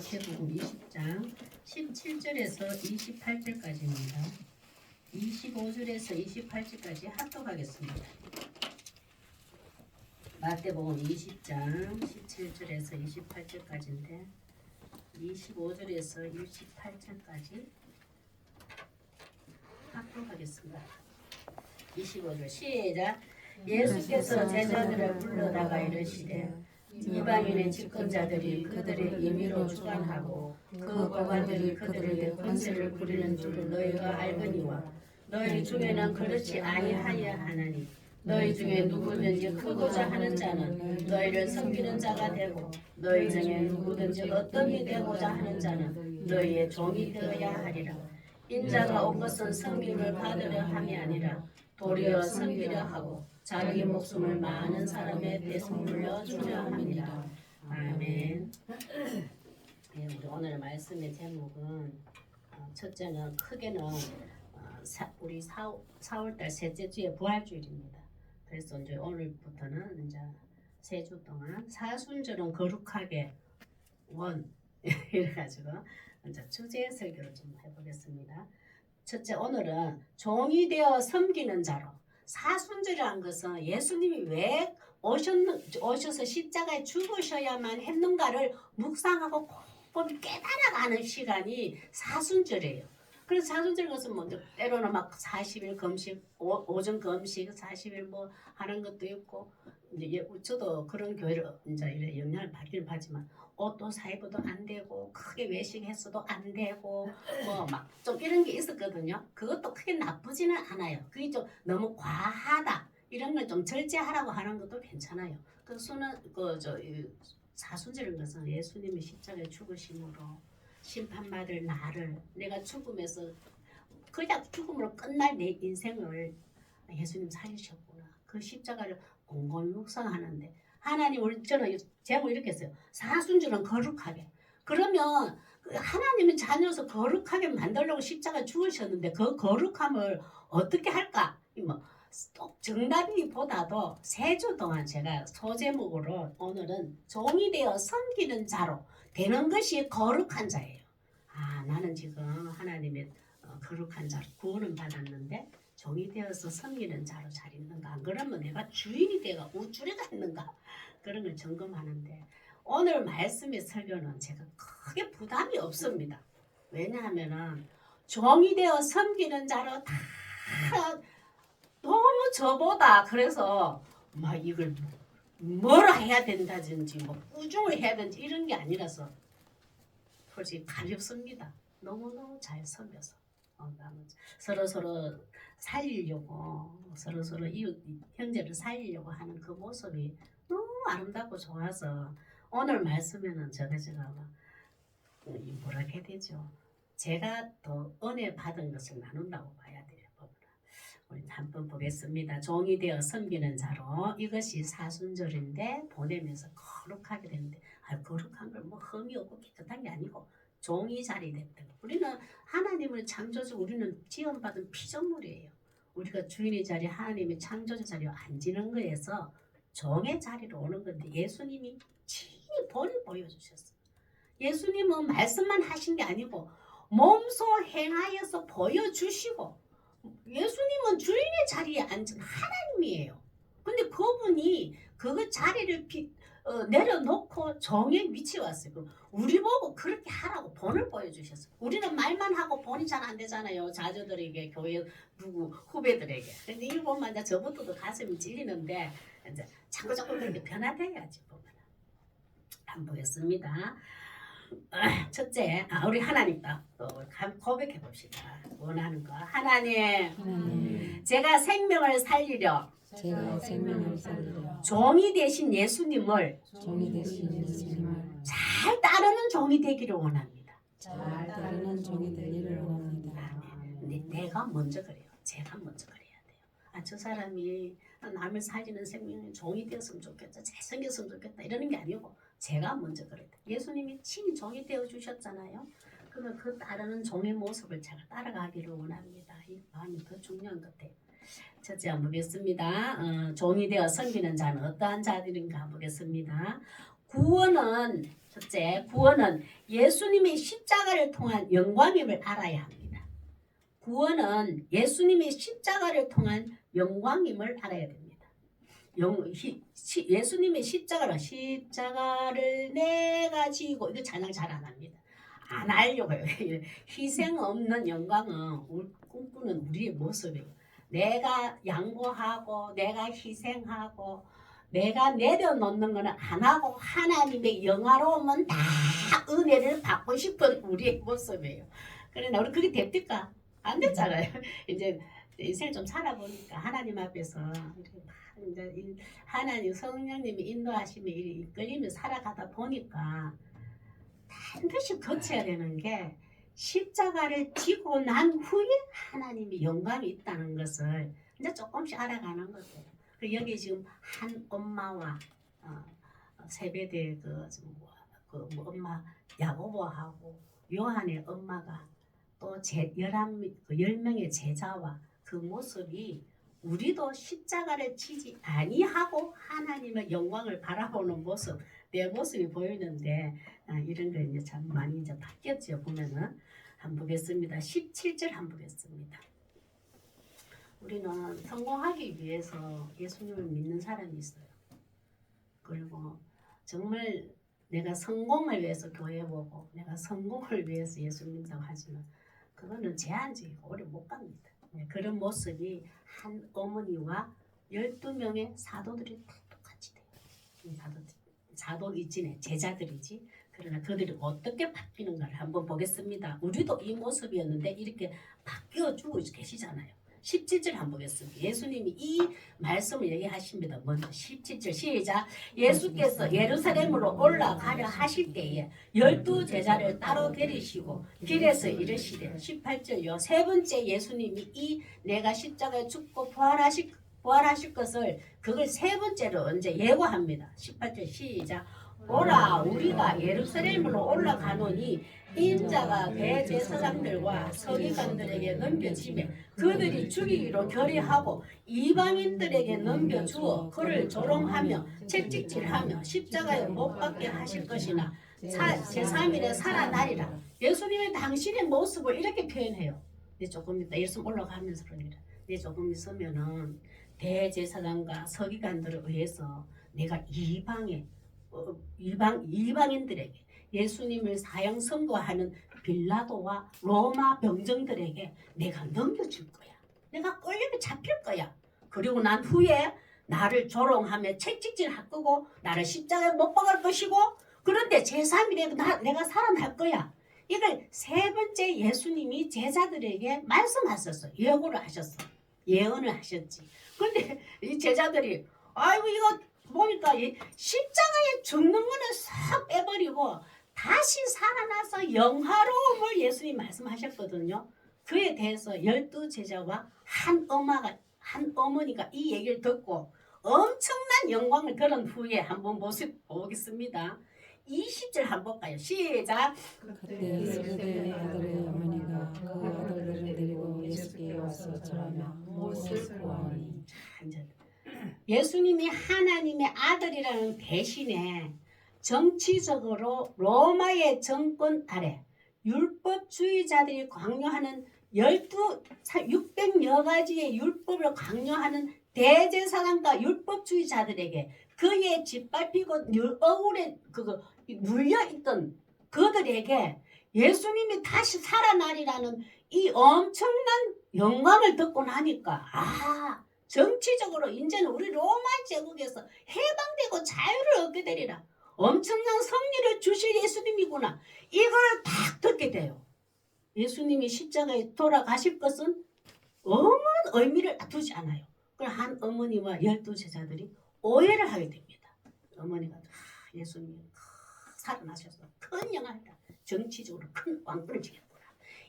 마태복음 20장 17절에서 28절까지입니다. 25절에서 28절까지 합독하겠습니다. 마태복음 20장 17절에서 28절까지인데 25절에서 28절까지 합독하겠습니다. 25절 시작. 예수께서 제자들을 불러다가 이르시되 이방인의 집권자들이 그들의 임의로 주관하고 그 고관들이 그들에게 권세를 부리는 줄을 너희가 알거니와 너희 중에는 그렇지 아니하여 하나니 너희 중에 누구든지 크고자 하는 자는 너희를 섬기는 자가 되고 너희 중에 누구든지 어떤이 되고자 하는 자는 너희의 종이 되어야 하리라. 인자가 온 것은 섬김을 받으려 함이 아니라 도리어 섬기려 하고 자기 목숨을 많은 사람의 대속물로 주려 합니다. 아멘. 네, 우리 오늘 말씀의 제목은 첫째는 크게는 우리 4월달 셋째 주에 부활주일입니다. 그래서 이제 오늘부터는 이제 세 주 동안 사순절은 거룩하게 원 이래가지고 이제 주제 설교를 좀 해보겠습니다. 첫째, 오늘은 종이 되어 섬기는 자로. 사순절이라는 것은 예수님이 왜 오셔서 십자가에 죽으셔야만 했는가를 묵상하고 곰곰이 깨달아가는 시간이 사순절이에요. 그래서 사순절 것은 뭐 때로는 막 40일 금식, 오전 금식 40일 뭐 하는 것도 있고, 이제 저도 그런 교회를 이제 이래 영향을 받기는 받지만 옷도 사입어도 안 되고 크게 외식했어도 안 되고 뭐 막 좀 이런 게 있었거든요. 그것도 크게 나쁘지는 않아요. 그게 좀 너무 과하다 이런 걸 좀 절제하라고 하는 것도 괜찮아요. 그 수는 사순절인 것은 예수님이 십자가에 죽으심으로 심판받을 나를 내가 죽음에서 그냥 죽음으로 끝날 내 인생을 예수님 살리셨구나. 그 십자가를 곰곰이 묵상하는데 하나님 우리 저는 제목 이렇게 했어요. 사순절은 거룩하게. 그러면 하나님은 자녀서 거룩하게 만들려고 십자가 죽으셨는데 그 거룩함을 어떻게 할까? 뭐 정답이보다도 세 주 동안 제가 소제목으로 오늘은 종이 되어 섬기는 자로 되는 것이 거룩한 자예요. 나는 지금 하나님의 거룩한 자로 구원을 받았는데 종이 되어서 섬기는 자로 잘 있는가? 안 그러면 내가 주인이 되어 우쭐에 갔는가? 그런 걸 점검하는데 오늘 말씀의 설교는 제가 크게 부담이 없습니다. 왜냐하면은 종이 되어 섬기는 자로 다 너무 저보다 그래서 막 이걸 뭐라 해야 된다든지 뭐 꾸중을 해야 되는지 이런 게 아니라서 솔직히 가렵습니다. 너무너무 잘 섬겨서 서로 살리려고 서로 이웃 형제를 살리려고 하는 그 모습이 너무 아름답고 좋아서 오늘 말씀에는 제가 뭐라 해야 되죠? 제가 더 은혜 받은 것을 나눈다고 봐야 돼요. 우리 한번 보겠습니다. 종이 되어 섬기는 자로. 이것이 사순절인데 보내면서 거룩하게 되는데 거룩한 걸 뭐 흠이 없고 깨끗한 게 아니고 종이 자리 됐다. 우리는 하나님을 창조주 우리는 지원받은 피조물이에요. 우리가 주인의 자리 하나님의 창조주 자리에 앉는 거에서 종의 자리로 오는 건데 예수님이 친히 본을 보여주셨어요. 예수님은 말씀만 하신 게 아니고 몸소 행하여서 보여주시고 예수님은 주인의 자리에 앉은 하나님이에요. 근데 그분이 그 자리를 내려놓고 종의 위치에 왔어요. 그럼 우리 보고 그렇게 하라고 본을 보여주셨어요. 우리는 말만 하고 본이 잘 안 되잖아요. 자녀들에게 교회 후배들에게. 근데 이거 보면 이제 저부터도 가슴이 찔리는데 이제 자꾸 그렇게 변화돼야지 보면. 한번 보겠습니다. 첫째, 우리 하나님과 또 고백해 봅시다. 원하는 거. 하나님, 제가 생명을 살리려 종이 되신 예수님을 잘 따르는 종이 되기를 원합니다. 아멘. 내가 먼저 그래요. 제가 먼저 그래야 돼요. 저 사람이 남을 살리는 생명의 종이 되었으면 좋겠다. 잘생겼으면 좋겠다. 이러는 게 아니고 제가 먼저 그랬다. 예수님이 친히 종이 되어 주셨잖아요. 그러면 그 따르는 종의 모습을 제가 따라가기를 원합니다. 이 마음이 더 중요한 것 같아요. 첫째 한번 보겠습니다. 종이 되어 섬기는 자는 어떠한 자들인가 보겠습니다. 구원은 첫째, 구원은 예수님의 십자가를 통한 영광임을 알아야 합니다. 구원은 예수님의 십자가를 통한 영광임을 알아야 됩니다. 예수님의 십자가를 내가 지고 이거 찬양 잘 안 합니다. 안 하려고요. 희생 없는 영광은 꿈꾸는 우리의 모습이에요. 내가 양보하고 내가 희생하고 내가 내려놓는 것은 안 하고 하나님의 영화로움은 다 은혜를 받고 싶은 우리의 모습이에요. 그러나 우리 그게 됩니까? 안 됐잖아요. 이제 인생 좀 살아보니까 하나님 앞에서 이제 하나님 성령님이 인도하시면 이끌리며 살아가다 보니까 반드시 거쳐야 되는 게 십자가를 지고 난 후에 하나님의 영광이 있다는 것을 이제 조금씩 알아가는 거예요. 여기 지금 한 엄마와 세베대 엄마 야고보하고 요한의 엄마가 또 10명의 제자와 그 모습이 우리도 십자가를 지지 아니하고 하나님의 영광을 바라보는 모습, 내 모습이 보이는데 이런 거 이제 참 많이 이제 바뀌었죠. 보면은 한번 보겠습니다. 17절 한번 보겠습니다. 우리는 성공하기 위해서 예수님을 믿는 사람이 있어요. 그리고 정말 내가 성공을 위해서 교회 보고 내가 성공을 위해서 예수 믿는다고 하지만 그거는 제한적이고 오래 못 갑니다. 그런 모습이 한 어머니와 12명의 사도들이 다 똑같이 돼요. 사도이지 제자들이지. 그러나 그들이 어떻게 바뀌는가를 한번 보겠습니다. 우리도 이 모습이었는데 이렇게 바뀌어주고 계시잖아요. 17절 한번 보겠습니다. 예수님이 이 말씀을 얘기하십니다. 먼저 17절 시작. 예수께서 예루살렘으로 올라가려 하실 때에 12제자를 따로 데리시고 길에서 이르시되 18절요. 세 번째 예수님이 이 내가 십자가에 죽고 부활하실 것을 그걸 세 번째로 언제 예고합니다. 18절 시작. 오라 우리가 예루살렘으로 올라가노니 인자가 대제사장들과 서기관들에게 넘겨지며 그들이 죽이기로 결의하고 이방인들에게 넘겨주어 그를 조롱하며 채찍질하며 십자가에 못 박게 하실 것이나 제3일에 살아나리라. 예수님의 당신의 모습을 이렇게 표현해요. 조금 이따 예수 올라가면서 그럽니다. 조금 있으면은 대제사장과 서기관들에 의해서 내가 이방인들에게 예수님을 사형 선고하는 빌라도와 로마 병정들에게 내가 넘겨줄 거야. 내가 끌려면 잡힐 거야. 그리고 난 후에 나를 조롱하며 채찍질 할 거고 나를 십자가에 못 박을 것이고 그런데 제3일에 내가 살아날 거야. 이걸 세 번째 예수님이 제자들에게 말씀하셨어. 예고를 하셨어. 예언을 하셨지. 그런데 이 제자들이 아이고 이거 보니까 이 십자가에 죽는 거는 싹 빼버리고 다시 살아나서 영화로움을 예수님 말씀하셨거든요. 그에 대해서 12제자와 한 어머니가 이 얘기를 듣고 엄청난 영광을 들은 후에 한번 모습 보겠습니다. 20절 한번 볼까요? 시작. 그때 세베대의 아들의 어머니가 그 아들들을 데리고 예수께 와서 절하며 무엇을 구하니. 예수님이 하나님의 아들이라는 대신에 정치적으로 로마의 정권 아래 율법주의자들이 강요하는 600여 가지의 율법을 강요하는 대제사장과 율법주의자들에게 그의 짓밟히고 억울에 물려있던 그들에게 예수님이 다시 살아나리라는 이 엄청난 영광을 듣고 나니까 정치적으로 이제는 우리 로마 제국에서 해방되고 자유를 얻게 되리라. 엄청난 승리를 주실 예수님이구나. 이걸 딱 듣게 돼요. 예수님이 십자가에 돌아가실 것은 어머한 의미를 두지 않아요. 그럼 한 어머니와 12제자들이 오해를 하게 됩니다. 어머니가 예수님이 살아나셔서 큰 영화다. 정치적으로 큰 왕권을 지켰구나.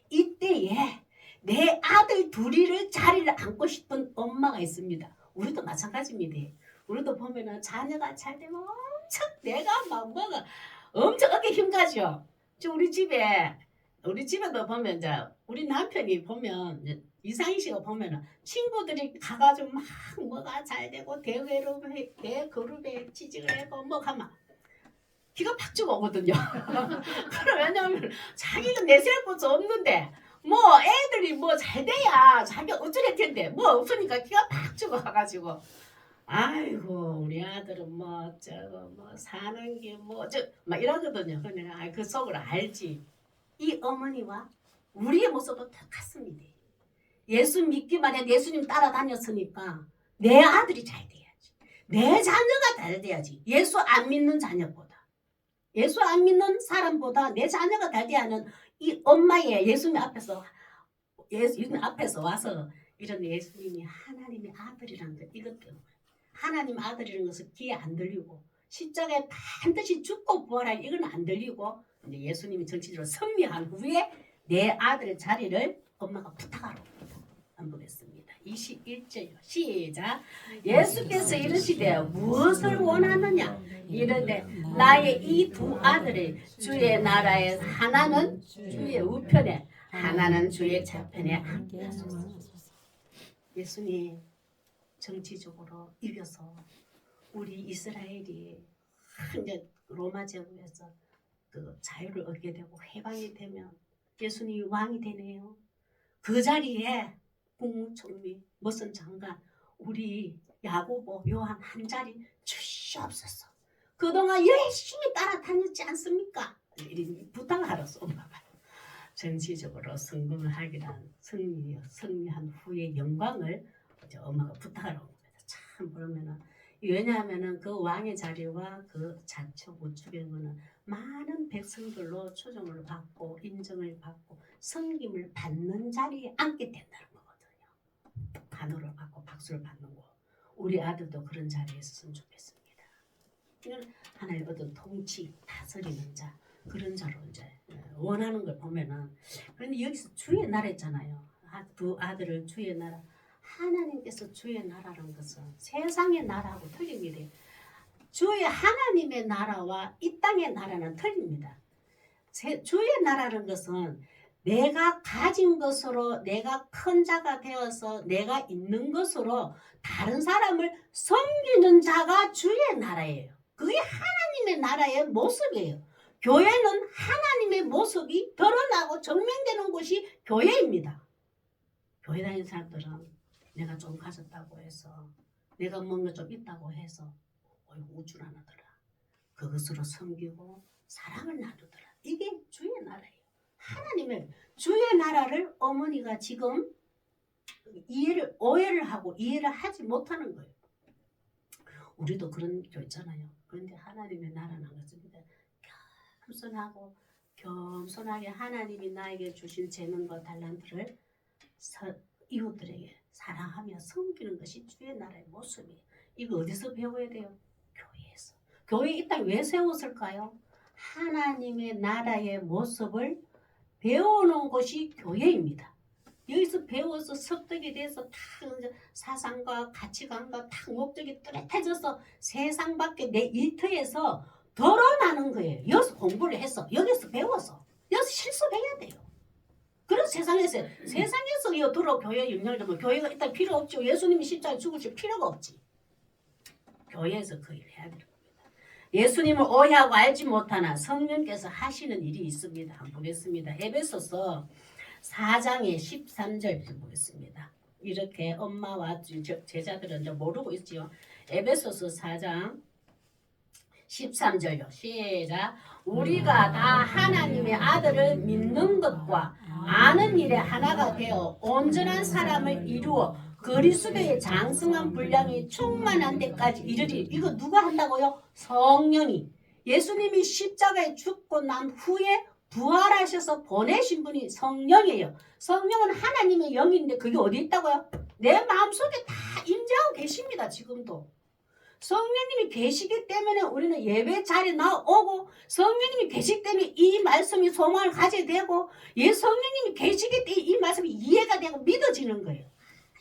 이때에 내 아들 둘이를 자리를 앉고 싶은 엄마가 있습니다. 우리도 마찬가지입니다. 우리도 보면은 자녀가 잘 되면 엄청 내가 막 뭐가 엄청 어깨 힘가죠. 우리 집에도 보면 이제 우리 남편이 보면 이상희 씨가 보면은 친구들이 가가지고 막 뭐가 잘 되고 대그룹에 취직을 하고 뭐 하면 기가 팍 죽어오거든요. 그럼 왜냐하면 자기가 내세울 것도 없는데 뭐 애들이 뭐 잘 돼야 자기가 어쩌릴 텐데 뭐 없으니까 기가 팍 죽어가지고 아이고 우리 아들은 뭐 저거 뭐 사는 게 뭐 저 막 이러거든요. 근데 내가 그 속을 알지. 이 어머니와 우리의 모습은 똑같습니다. 예수 믿기만 해 예수님 따라다녔으니까 내 아들이 잘 돼야지. 내 자녀가 잘 돼야지. 예수 안 믿는 자녀보다. 예수 안 믿는 사람보다 내 자녀가 잘 돼야 하는 이 엄마의 예수님 앞에서 와서 이런 예수님이 하나님의 아들이라는 것 이것 때문에 하나님 아들이라는 것을 귀에 안 들리고 십자가에 반드시 죽고 부활할 이건 안 들리고 이제 예수님이 정치적으로 승리한 후에 내 아들 자리를 엄마가 부탁하러 안 보겠습니다. 21절요. 시작. 예수께서 이르시되 무엇을 원하느냐 이르되 나의 이 두 아들이 주의 나라에 하나는 주의 우편에 하나는 주의 좌편에 앉게 하소서. 예수님 정치적으로 이겨서 우리 이스라엘이 이제 로마 제국에서 그 자유를 얻게 되고 해방이 되면 예수님이 왕이 되네요. 그 자리에 국무총리, 무슨 장관, 우리 야고보, 요한 한 자리 주시옵소서. 그동안 열심히 따라다녔지 않습니까? 이런 부탁을 하러서 엄마가 정치적으로 성공을 하기란 승리한 후의 영광을 이제 엄마가 부탁하러 온 겁니다. 참 그러면은 왜냐하면은 그 왕의 자리와 그 자처 우측에 거는 많은 백성들로 초정을 받고 인정을 받고 섬김을 받는 자리에 앉게 된다는 거거든요. 간호를 받고 박수를 받는 거. 우리 아들도 그런 자리에 있었으면 좋겠습니다. 이건 하나의 어떤 통치, 다스리는 자 그런 자로 이제 원하는 걸 보면은 그런데 여기서 주의 나라 있잖아요. 두 아들을 주의 나라. 하나님께서 주의 나라라는 것은 세상의 나라하고 틀립니다. 주의 하나님의 나라와 이 땅의 나라는 틀립니다. 주의 나라라는 것은 내가 가진 것으로 내가 큰 자가 되어서 내가 있는 것으로 다른 사람을 섬기는 자가 주의 나라예요. 그게 하나님의 나라의 모습이에요. 교회는 하나님의 모습이 드러나고 증명되는 곳이 교회입니다. 교회 다니는 사람들은 내가 좀 가졌다고 해서 내가 뭔가 좀 있다고 해서 우쭐 안 하더라. 그것으로 섬기고 사랑을 나누더라. 이게 주의 나라예요. 하나님의 주의 나라를 어머니가 지금 오해를 하고 이해를 하지 못하는 거예요. 우리도 그런 거 있잖아요. 그런데 하나님의 나라는 그렇습니다. 겸손하게 하나님이 나에게 주신 재능과 달란트를 이웃들에게 사랑하며 섬기는 것이 주의 나라의 모습이에요. 이거 어디서 배워야 돼요? 교회에서. 교회 이 땅 왜 세웠을까요? 하나님의 나라의 모습을 배우는 곳이 교회입니다. 여기서 배워서 습득이 돼서 다 사상과 가치관과 다 목적이 뚜렷해져서 세상 밖에 내 일터에서 드러나는 거예요. 여기서 공부를 해서 여기서 배워서 여기서 실습해야 돼요. 그래서 세상에서 들어 교회에 영향을 주면 교회가 일단 필요 없죠. 예수님이 십자가에 죽으실 필요가 없지. 교회에서 그 일을 해야 되는 겁니다. 예수님을 오해하고 알지 못하나 성령께서 하시는 일이 있습니다. 한번 보겠습니다. 에베소서 4장의 13절 보겠습니다. 이렇게 엄마와 제자들은 이제 모르고 있지요. 에베소서 4장 13절요. 시작. 우리가 다 하나님의 아들을 믿는 것과 아는 일에 하나가 되어 온전한 사람을 이루어 그리스도의 장성한 분량이 충만한 데까지 이르리. 이거 누가 한다고요? 성령이. 예수님이 십자가에 죽고 난 후에 부활하셔서 보내신 분이 성령이에요. 성령은 하나님의 영인데 그게 어디 있다고요? 내 마음속에 다 임재하고 계십니다. 지금도. 성령님이 계시기 때문에 우리는 예배 자리에 나오고 성령님이 계시기 때문에 이 말씀이 소망을 가지게 되고 성령님이 계시기 때문에 이 말씀이 이해가 되고 믿어지는 거예요.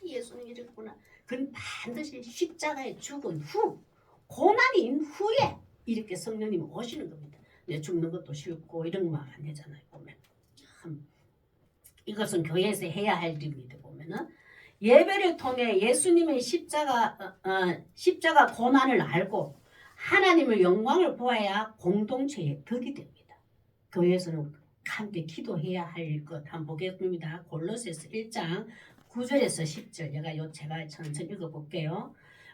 예수님이 이랬구나. 그건 반드시 십자가에 죽은 후 고난이 있는 후에 이렇게 성령님이 오시는 겁니다. 죽는 것도 싫고 이런 거 안 되잖아요. 보면 참 이것은 교회에서 해야 할 일입니다. 보면은 예배를 통해 예수님의 십자가 고난을 알고 하나님의 영광을 보아야 공동체의 덕이 됩니다. 교회에서는 함께 기도해야 할 것 한번 보겠습니다. 골로새서 1장 9절에서 10절 제가 천천히 읽어볼게요.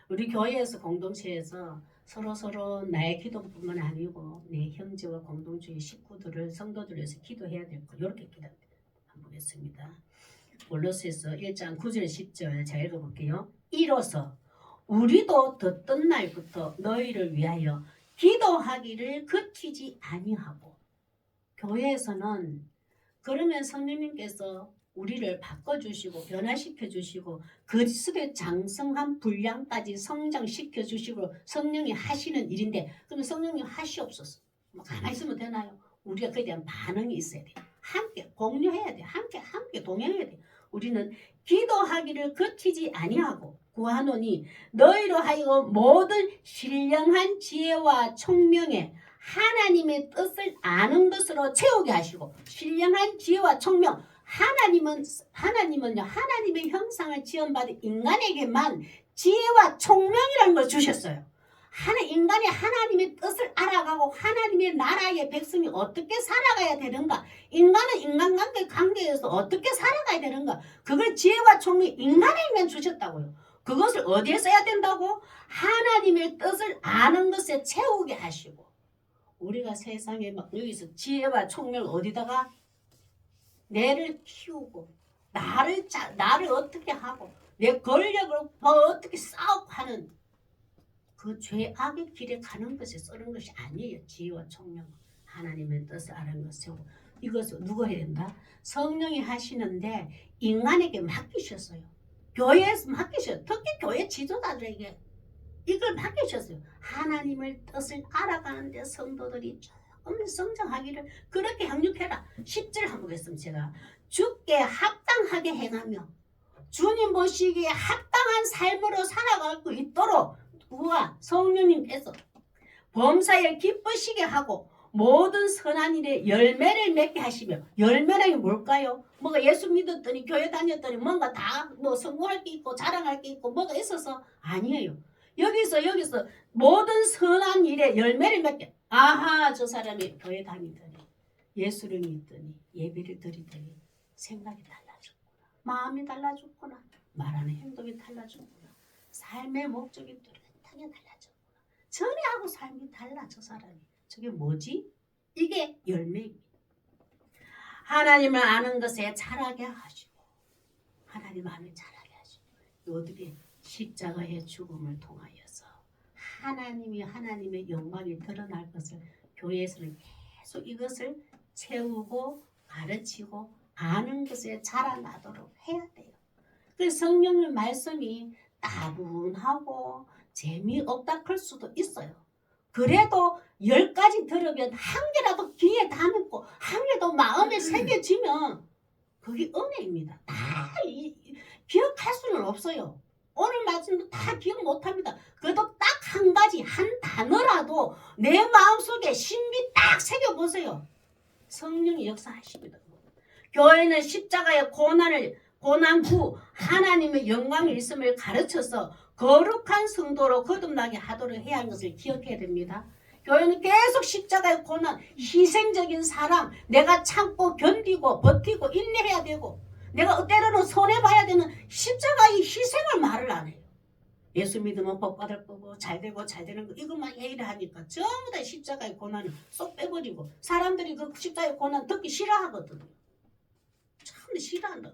우리 교회에서 공동체에서 서로 나의 기도뿐만 아니고 내 형제와 공동체의 식구들을 성도들을 위해서 기도해야 될 것 이렇게 기도합니다. 한번 보겠습니다. 골로새서 1장 9절 10절 제가 읽어볼게요. 이로써 우리도 듣던 날부터 너희를 위하여 기도하기를 그치지 아니하고 교회에서는 그러면 성령님께서 우리를 바꿔주시고 변화시켜주시고 그리스도의 장성한 분량까지 성장시켜주시고 성령이 하시는 일인데 그러면 성령님 하시옵소서. 가만히 있으면 되나요? 우리가 그에 대한 반응이 있어야 돼요. 함께 공유해야 돼요. 함께 동행해야 돼요. 우리는 기도하기를 그치지 아니하고 구하노니 너희로 하여금 모든 신령한 지혜와 총명에 하나님의 뜻을 아는 것으로 채우게 하시고 신령한 지혜와 총명 하나님은요 하나님의 형상을 지음받은 인간에게만 지혜와 총명이라는 걸 주셨어요. 인간이 하나님의 뜻을 알아가고 하나님의 나라의 백성이 어떻게 살아가야 되는가 인간은 인간관계에서 어떻게 살아가야 되는가 그걸 지혜와 총명 인간에게만 주셨다고요. 그것을 어디에 써야 된다고? 하나님의 뜻을 아는 것에 채우게 하시고 우리가 세상에 막 여기서 지혜와 총명을 어디다가 내를 키우고 나를 어떻게 하고 내 권력을 어떻게 싸우고 하는 그 죄악의 길에 가는 것에 쓰는 것이 아니에요. 지혜와 총명 하나님의 뜻을 아는 것이고 이것을 누가 해야 된다? 성령이 하시는데 인간에게 맡기셨어요. 교회에서 맡기셨어요. 특히 교회 지도자들에게 이걸 맡기셨어요. 하나님의 뜻을 알아가는데 성도들이 조금 성장하기를 그렇게 향육해라. 10절 한번 보겠습니다. 제가 주께 합당하게 행하며 주님 보시기에 합당한 삶으로 살아갈 수 있도록 우와 성령님께서 범사에 기쁘시게 하고 모든 선한 일에 열매를 맺게 하시며 열매라는 게 뭘까요? 뭐가 예수 믿었더니 교회 다녔더니 뭔가 다 뭐 성공할 게 있고 자랑할 게 있고 뭐가 있어서 아니에요. 여기서 모든 선한 일에 열매를 맺게 아하 저 사람이 교회 다니더니 예수를 믿더니 예배를 드리더니 생각이 달라졌구나. 마음이 달라졌구나. 말하는 행동이 달라졌구나. 삶의 목적이 뚜렷하게 달라졌구나. 전에하고 삶이 달라 저 사람이. 저게 뭐지? 이게 열매입니다. 하나님을 아는 것에 자라게 하시고 하나님 마음에 자라게 하시고 어떻게 십자가의 죽음을 통하여서 하나님의 영광이 드러날 것을 교회에서는 계속 이것을 채우고 가르치고 아는 것에 자라나도록 해야 돼요. 그 성령의 말씀이 따분하고 재미없다 할 수도 있어요. 그래도 10가지 들으면 한 개라도 귀에 담고 한 개도 마음에 새겨지면 그게 은혜입니다. 다 기억할 수는 없어요. 오늘 말씀도 다 기억 못합니다. 그래도 딱 한 가지 한 단어라도 내 마음속에 신비 딱 새겨보세요. 성령이 역사하십니다. 교회는 십자가의 고난 후 하나님의 영광이 있음을 가르쳐서 거룩한 성도로 거듭나게 하도록 해야 하는 것을 기억해야 됩니다. 교회는 계속 십자가의 고난, 희생적인 사랑, 내가 참고 견디고 버티고 인내해야 되고 내가 때로는 손해봐야 되는 십자가의 희생을 말을 안 해요. 예수 믿으면 복 받을 거고 잘 되고 잘 되는 거 이것만 얘기를 하니까 전부 다 십자가의 고난을 쏙 빼버리고 사람들이 그 십자가의 고난 듣기 싫어하거든요. 참 싫어한다.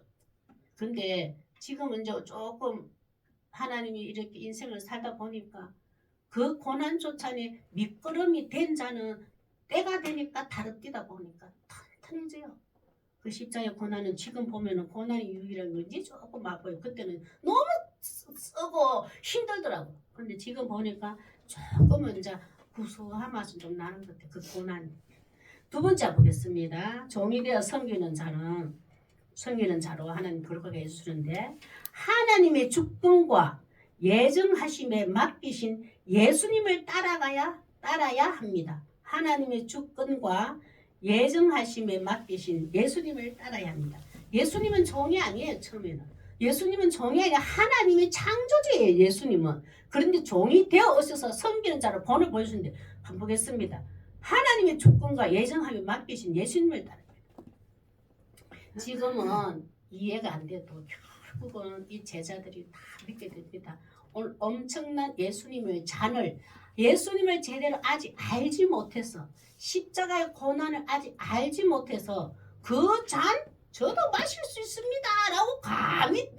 근데 지금은 이제 조금 하나님이 이렇게 인생을 살다 보니까 그 고난조차니 미끄럼이 된 자는 때가 되니까 다릅디다 보니까 튼튼해져요. 그 십자가의 고난은 지금 보면은 고난이 유일한 건지 조금 맛보여. 그때는 너무 쓰고 힘들더라고. 근데 지금 보니까 조금은 이제 구수한 맛은 좀 나는 것 같아. 그 고난. 두 번째 보겠습니다. 종이 되어 섬기는 자로 하나님 그렇게 해주시는데 하나님의 주권과 예정하심에 맡기신 예수님을 따라야 합니다. 하나님의 주권과 예정하심에 맡기신 예수님을 따라야 합니다. 예수님은 종이 아니에요. 처음에는 예수님은 종이 아니라 하나님의 창조주예요. 예수님은. 그런데 종이 되어 오셔서 섬기는 자로 본을 보여주는데 한번 보겠습니다. 하나님의 주권과 예정함이 맡기신 예수님을 따릅니다. 지금은 이해가 안 돼도 결국은 이 제자들이 다 믿게 됩니다. 오늘 엄청난 예수님의 잔을 예수님을 제대로 아직 알지 못해서 십자가의 고난을 아직 알지 못해서 그 잔 저도 마실 수 있습니다 라고 감히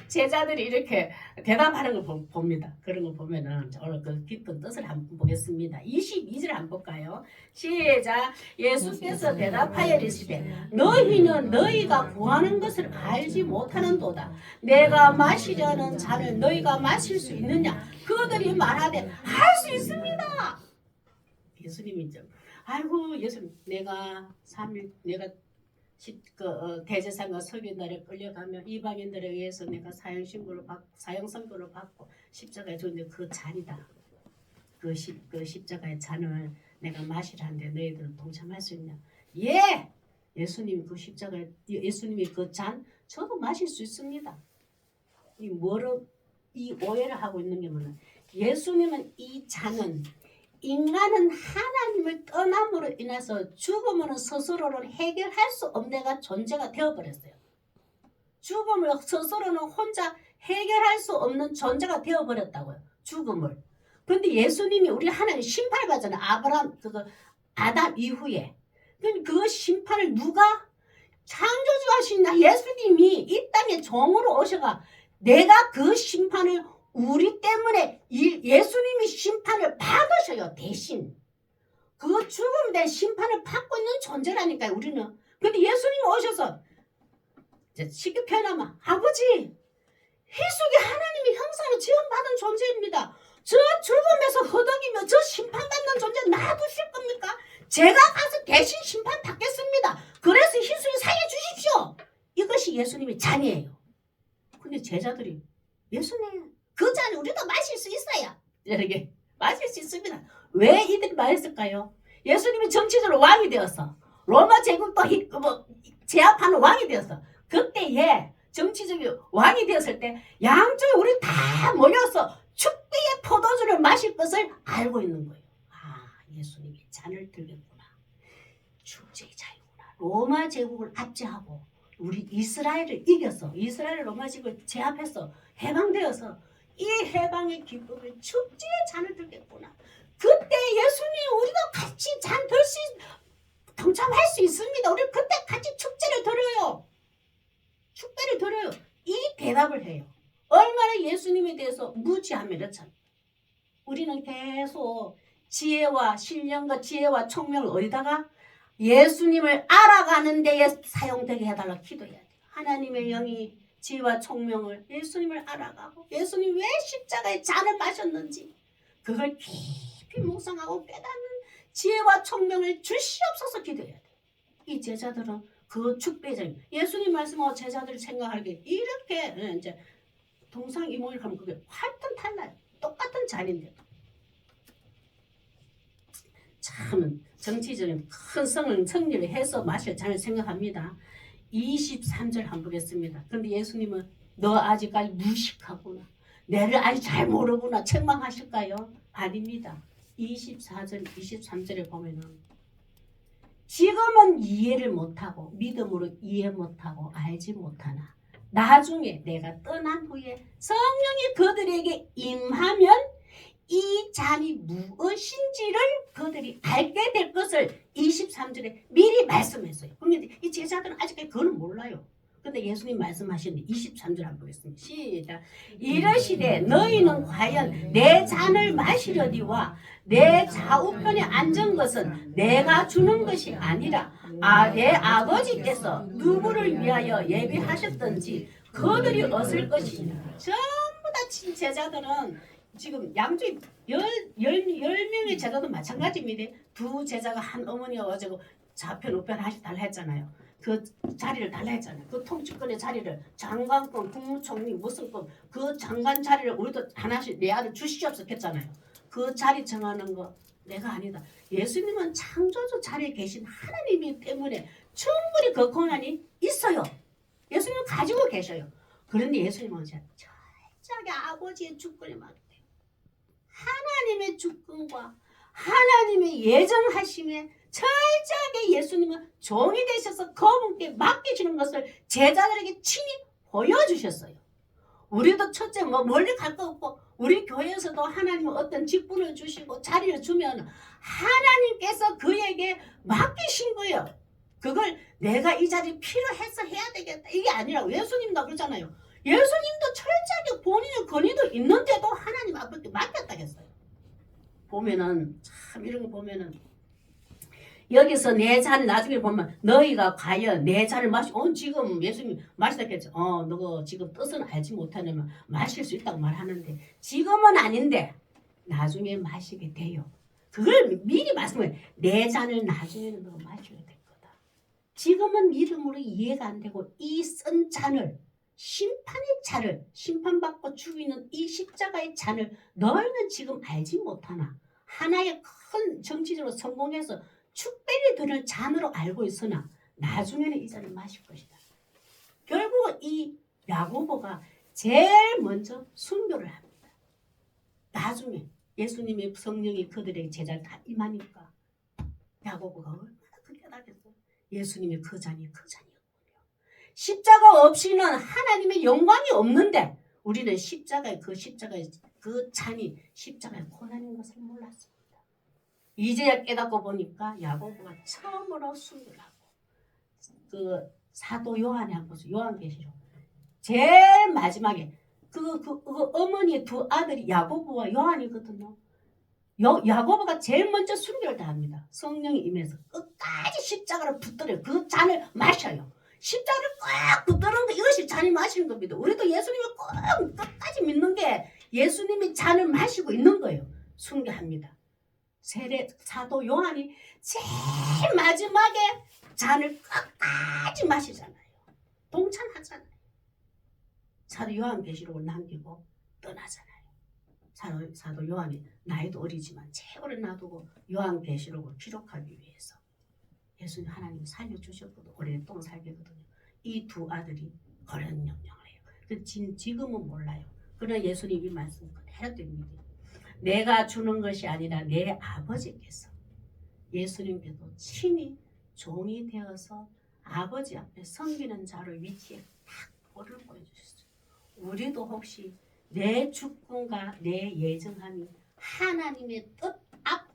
제자들이 이렇게 대답하는 걸 봅니다. 그런 걸 보면은 오늘 그 깊은 뜻을 한번 보겠습니다. 22절 한번 볼까요? 시작. 예수께서 대답하여 이르시되 너희는 너희가 구하는 것을 알지 못하는도다. 내가 마시려는 잔을 너희가 마실 수 있느냐? 그들이 말하되 할 수 있습니다. 예수님이죠. 아이고 예수님 내가 3일 내가 대제사장과 서기관들에 끌려가며 이방인들에 의해서 내가 사형 선고를 받고 십자가에 죽는데 그 잔이다. 그 십자가의 잔을 내가 마시라는데 너희들은 동참할 수 있냐? 예! 예수님이 그 십자가에 예수님이 그 잔 저도 마실 수 있습니다. 이 오해를 하고 있는 게 뭐냐? 예수님은 이 잔은 인간은 하나님을 떠남으로 인해서 죽음으로 스스로는 해결할 수 없는 존재가 되어버렸어요. 죽음을 스스로는 혼자 해결할 수 없는 존재가 되어버렸다고요. 죽음을. 그런데 예수님이 우리 하나님 심판받잖아요. 아담 이후에. 그 심판을 누가 창조주하신 예수님이 이 땅에 종으로 오셔가 내가 그 심판을 우리 때문에 예수님이 심판을 받으셔요. 대신 그 죽음에 대한 심판을 받고 있는 존재라니까요. 우리는. 근데 예수님이 오셔서 쉽게 표현하면 아버지 희숙이 하나님의 형상으로 지음받은 존재입니다. 저 죽음에서 허덕이며 저 심판받는 존재 놔두실 겁니까? 제가 가서 대신 심판 받겠습니다. 그래서 희숙이 살려주십시오. 이것이 예수님의 잔이에요. 근데 제자들이 예수님 그 잔을 우리도 마실 수 있어요. 이렇게 마실 수 있습니다. 왜 이들이 말했을까요? 예수님이 정치적으로 왕이 되었어. 로마 제국도 제압하는 왕이 되었어. 그때에 정치적인 왕이 되었을 때 양쪽에 우리 다 모여서 축배의 포도주를 마실 것을 알고 있는 거예요. 아, 예수님이 잔을 들겠구나. 축제의 자유구나. 로마 제국을 압제하고 우리 이스라엘을 이겨서 이스라엘 로마 제국을 제압해서 해방되어서 이 해방의 기쁨을 축제의 잔을 들겠구나. 그때 예수님 우리도 같이 잔 들 수 동참할 수 있습니다. 우리 그때 같이 축제를 드려요. 축배를 드려요. 이 대답을 해요. 얼마나 예수님에 대해서 무지하면 그렇잖아요. 우리는 계속 지혜와 신령과 지혜와 총명을 어디다가 예수님을 알아가는 데에 사용되게 해달라 기도해야 돼요. 하나님의 영이 지혜와 총명을 예수님을 알아가고 예수님 왜 십자가의 잔을 마셨는지 그걸 깊이 묵상하고 깨닫는 지혜와 총명을 주시옵소서 기도해야 돼요. 이 제자들은 그 축배장 예수님 말씀하고 제자들이 생각하기에 이렇게 이제 동상이몽을 하면 그게 완전 달라요. 똑같은 잔인데 참 정치적인 큰 승리를 해서 마실 잔을 생각합니다. 23절 한번 보겠습니다. 그런데 예수님은 너 아직까지 무식하구나. 내를 아직 잘 모르구나. 책망하실까요? 아닙니다. 24절 23절에 보면은 지금은 이해를 못하고 믿음으로 이해 못하고 알지 못하나 나중에 내가 떠난 후에 성령이 그들에게 임하면 이 잔이 무엇인지를 그들이 알게 될 것을 23절에 미리 말씀했어요. 그런데 이 제자들은 아직까지 그걸 몰라요. 근데 예수님 말씀하시는데 23절 한번 보겠습니다. 시작. 이르시되 너희는 과연 내 잔을 마시려니와 내 좌우편에 앉은 것은 내가 주는 것이 아니라 내 아버지께서 누구를 위하여 예비하셨던지 그들이 얻을 것이니라. 전부 다 제자들은 지금 양쪽에 10명의 제자도 마찬가지입니다. 두 제자가 한 어머니가 와가지고 좌편 우편 하나씩 달라 했잖아요. 그 자리를 달라 했잖아요. 그 통치권의 자리를 장관권, 국무총리 무슨 권 그 장관 자리를 우리도 하나씩 내 아들 주시옵소서 했잖아요. 그 자리 정하는 거 내가 아니다. 예수님은 창조주 자리에 계신 하나님이기 때문에 충분히 그 권한이 있어요. 예수님은 가지고 계셔요. 그런데 예수님은 철저하게 아버지의 주권에 맡겨요. 하나님의 주권과 하나님의 예정하심에 철저하게 예수님은 종이 되셔서 그분께 맡기시는 것을 제자들에게 친히 보여주셨어요. 우리도 첫째 멀리 갈 거 없고 우리 교회에서도 하나님은 어떤 직분을 주시고 자리를 주면 하나님께서 그에게 맡기신 거예요. 그걸 내가 이 자리 필요해서 해야 되겠다 이게 아니라고. 예수님도 그러잖아요. 예수님도 철저하게 본인의 권위도 있는데도 하나님 아버지께 맡겼다 했어요. 보면은 참 이런 거 보면은 여기서 내 잔을 나중에 보면 너희가 과연 내 잔을 마시고 지금 예수님 마시다 했죠. 너가 지금 뜻은 알지 못하냐면 마실 수 있다고 말하는데 지금은 아닌데 나중에 마시게 돼요. 그걸 미리 말씀해. 내 잔을 나중에는 너가 마셔야 될 거다. 지금은 믿음으로 이해가 안 되고 이 쓴 잔을 심판의 잔을 심판받고 죽이는 이 십자가의 잔을 너희는 지금 알지 못하나 하나의 큰 정치적으로 성공해서 축배를 드는 잔으로 알고 있으나 나중에는 이 잔을 마실 것이다. 결국 이 야고보가 제일 먼저 순교를 합니다. 나중에 예수님의 성령이 그들의 제자를 다 임하니까 야고보가 얼마나 크게 깨닫겠어요. 예수님의 그 잔이 그 잔이었군요. 십자가 없이는 하나님의 영광이 없는데 우리는 십자가의 그 잔이 십자가의 고난인 것을 몰랐습니다. 이제야 깨닫고 보니까 야고보가 처음으로 순교를 하고 그 사도 요한하고 요한계시록 제일 마지막에 그 어머니의 두 아들이 야고보와 요한이거든요. 야고보가 제일 먼저 순교를 다 합니다. 성령이 임해서 끝까지 십자가를 붙들어요. 그 잔을 마셔요. 십자가를 꽉 붙드는 거 이것이 잔이 마시는 겁니다. 우리도 예수님을 꼭 끝까지 믿는 게 예수님이 잔을 마시고 있는 거예요. 순교합니다. 사도 요한이 제일 마지막에 잔을 끝까지 마시잖아요. 동참하잖아요. 사도 요한계시록을 남기고 떠나잖아요. 사도 요한이 나이도 어리지만 최고를 놔두고 요한계시록을 기록하기 위해서 예수님 하나님 살려주셨거든요. 오랫동안 살겠거든요. 이 두 아들이 그런 명령을 해요. 지금은 몰라요. 그러나 예수님이 말씀 그대로 됩니다. 내가 주는 것이 아니라 내 아버지께서 예수님께도 친히 종이 되어서 아버지 앞에 섬기는 자를 위치에 딱 볼을 보여주셨어요. 우리도 혹시 내 주권과 내 예정함이 하나님의 뜻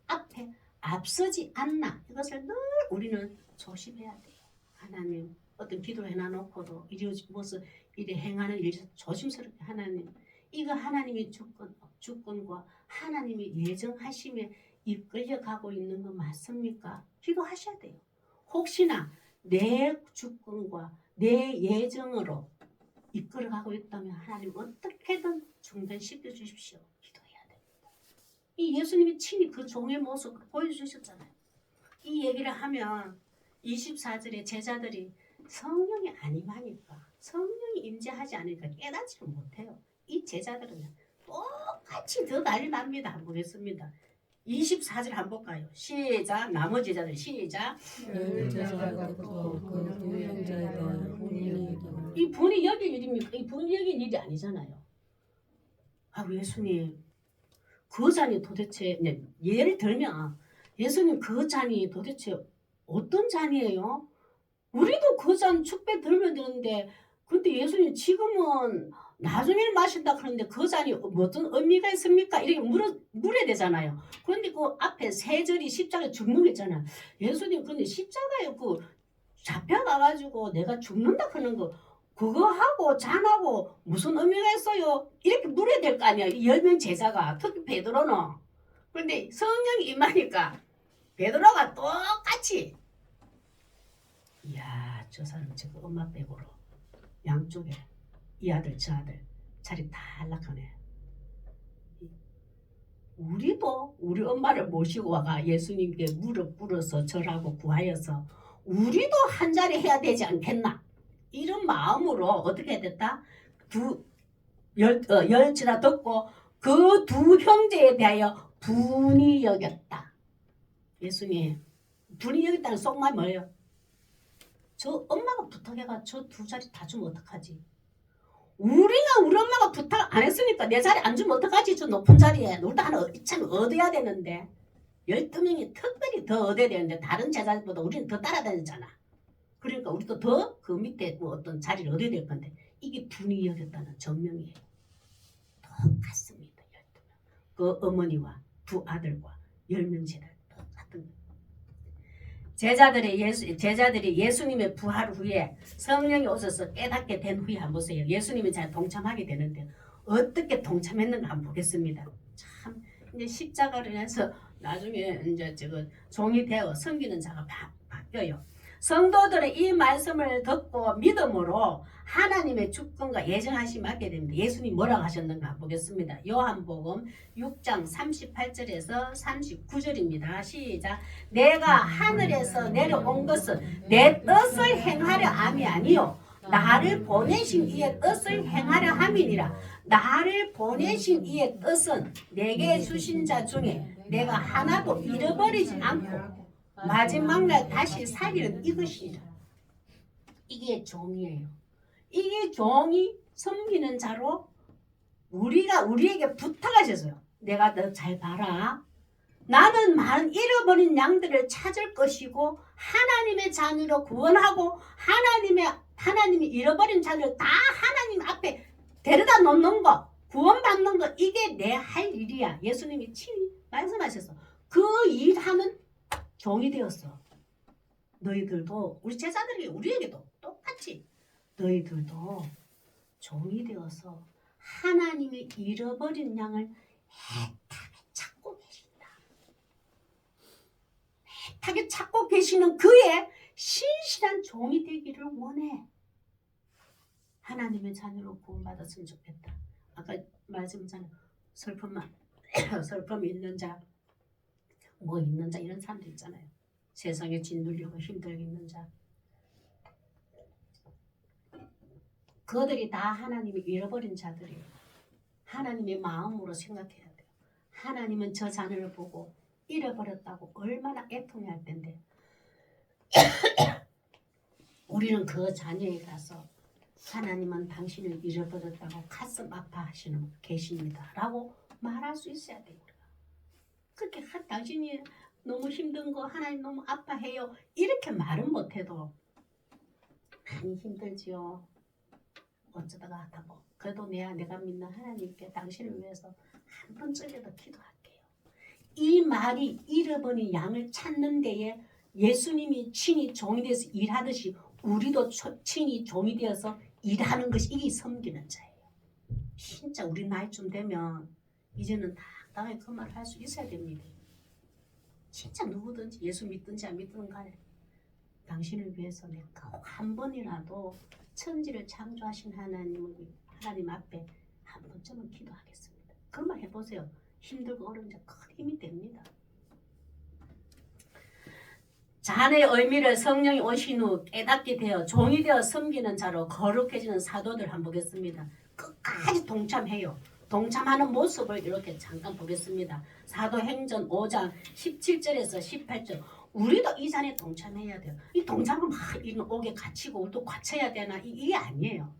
앞에 앞서지 않나 이것을 늘 우리는 조심해야 돼요. 하나님 어떤 기도를 해놔놓고도 무슨 이래 행하는 일 조심스럽게 하나님 이거 하나님의 주권과 하나님의 예정하심에 이끌려가고 있는 거 맞습니까? 기도하셔야 돼요. 혹시나 내 주권과 내 예정으로 이끌어가고 있다면 하나님 어떻게든 중단시켜 주십시오. 기도해야 됩니다. 이 예수님이 친히 그 종의 모습을 보여주셨잖아요. 이 얘기를 하면 24절에 제자들이 성령이 안 임하니까 성령이 임재하지 않으니까 깨닫지를 못해요. 이 제자들은 똑같이 더 난리 납니다. 한번 보겠습니다. 24절 한번 볼까요? 시작. 나머지 제자들 시작. 제자가 또 그 유형자에 대한 분이 이 분이 여길 일입니까? 이 분이 여길 일이 아니잖아요. 예수님 그 잔이 도대체 예를 들면 예수님 그 잔이 도대체 어떤 잔이에요? 우리도 그 잔 축배 들면 되는데 근데 예수님 지금은 나중에 마신다 그러는데 그 잔이 어떤 의미가 있습니까? 이렇게 물어야 되잖아요. 그런데 그 앞에 세 절이 십자가에 죽는 게 있잖아요. 예수님 근데 십자가에 그 잡혀가가지고 내가 죽는다 그러는 거 그거하고 잔하고 무슨 의미가 있어요? 이렇게 물어야 될 거 아니야. 10명 제자가 특히 베드로는. 그런데 성령이 임하니까 베드로가 똑같이 이야 저 사람 지금 엄마 빼고로 양쪽에 이 아들 저 아들 자리 다 안락하네. 우리도 우리 엄마를 모시고 와가 예수님께 무릎 꿇어서 절하고 구하여서 우리도 한 자리 해야 되지 않겠나 이런 마음으로 어떻게 됐다? 열지나 듣고 그 두 형제에 대하여 분이 여겼다. 예수님 분이 여겼다는 속말이 뭐예요? 저 엄마가 부탁해가 저 두 자리 다 주면 어떡하지? 우리가 우리 엄마가 부탁 안 했으니까 내 자리 앉으면 어떡하지? 저 높은 자리에 우리도 하나 참 얻어야 되는데 12명이 특별히 더 얻어야 되는데 다른 제자들보다 우리는 더 따라다녔잖아. 그러니까 우리도 더 그 밑에 뭐 어떤 자리를 얻어야 될 건데 이게 분이었다는 증명이에요. 똑같습니다. 12명. 그 어머니와 두 아들과 10명 제자 똑같은 거예요. 제자들이 예수님의 부활 후에 성령이 오셔서 깨닫게 된 후에 한번 보세요. 예수님이 잘 동참하게 되는데 어떻게 동참했는가 한번 보겠습니다. 참 이제 십자가를 해서 나중에 이제 종이 되어 섬기는 자가 바뀌어요. 성도들의 이 말씀을 듣고 믿음으로 하나님의 주권과 예정하심을 받게 됩니다. 예수님 뭐라고 하셨는가 보겠습니다. 요한복음 6장 38절에서 39절입니다. 시작. 내가 하늘에서 내려온 것은 내 뜻을 행하려 함이 아니요 나를 보내신 이의 뜻을 행하려 함이니라. 나를 보내신 이의 뜻은 내게 주신 자 중에 내가 하나도 잃어버리지 않고 마지막 날 다시 살리는 이것이라. 이게 종이에요. 이게 종이 섬기는 자로 우리에게 부탁하셨어요. 내가 너 잘 봐라. 나는 많은 잃어버린 양들을 찾을 것이고 하나님의 자녀로 구원하고 하나님이 잃어버린 자녀를 다 하나님 앞에 데려다 놓는 거, 구원받는 거 이게 내 할 일이야. 예수님이 친히 말씀하셨어. 그 일하는 종이 되었어. 너희들도 우리 제자들이 우리에게도 똑같이 너희들도 종이 되어서 하나님이 잃어버린 양을 애타게 찾고 계신다. 애타게 찾고 계시는 그의 신실한 종이 되기를 원해. 하나님의 자녀로 구원받았으면 좋겠다. 아까 말씀드렸잖아요. 슬픔이 있는 자, 뭐 있는 자 이런 사람들 있잖아요. 세상에 짓눌리고 힘들게 있는 자. 그들이 다 하나님이 잃어버린 자들이에요. 하나님의 마음으로 생각해야 돼요. 하나님은 저 자녀를 보고 잃어버렸다고 얼마나 애통해할 텐데 우리는 그 자녀에 가서 하나님은 당신을 잃어버렸다고 가슴 아파하시는 계십니다 라고 말할 수 있어야 돼요. 그렇게 당신이 너무 힘든 거 하나님 너무 아파해요 이렇게 말은 못해도 많이 힘들지요. 어쩌다가 하다고 그래도 내가 믿는 하나님께 당신을 위해서 한 번쯤이라도 기도할게요. 이 말이 잃어버린 양을 찾는 데에 예수님이 친히 종이 되어서 일하듯이 우리도 친히 종이 되어서 일하는 것이 이게 섬기는 자예요. 진짜 우리 나이쯤 되면 이제는 당당하게 그 말을 할 수 있어야 됩니다. 진짜 누구든지 예수 믿든지 안 믿든 간에 당신을 위해서 내가 한 번이라도 천지를 창조하신 하나님 앞에 한 번쯤은 기도하겠습니다. 그 말 해보세요. 힘들고 어려운데 큰 힘이 됩니다. 자네의 의미를 성령이 오신 후 깨닫게 되어 종이 되어 섬기는 자로 거룩해지는 사도들 한번 보겠습니다. 끝까지 동참해요. 동참하는 모습을 이렇게 잠깐 보겠습니다. 사도행전 5장 17절에서 18절. 우리도 이 잔에 동참해야 돼요. 이 동참을 막 이런 옥에 갇히고 우리도 갇혀야 되나 이게 아니에요.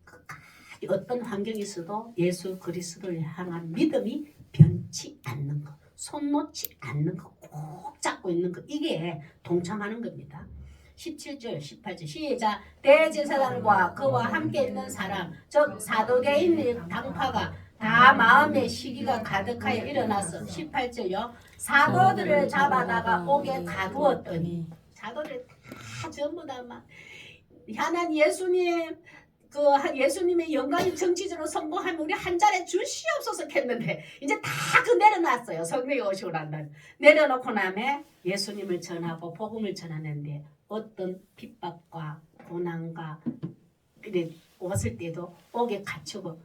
끝까지 어떤 환경이 있어도 예수 그리스도를 향한 믿음이 변치 않는 것, 손 놓지 않는 것, 꼭 잡고 있는 것 이게 동참하는 겁니다. 17절 18절 시작. 대제사장과 그와 함께 있는 사람 즉 사두개인 당파가 다 마음의 시기가 가득하여 일어나서 18절요 사도들을 잡아다가 옥에 가두었더니 사도들 다 전부 다 막 하나님 예수님 예수님의 영광이 정치적으로 성공하면 우리 한 자리에 주시옵소서 했는데 이제 다 그 내려놨어요. 성령이 오시고 난 다음에 내려놓고 나면 예수님을 전하고 복음을 전하는데 어떤 핍박과 고난과 왔을 때도 옥에 갇히고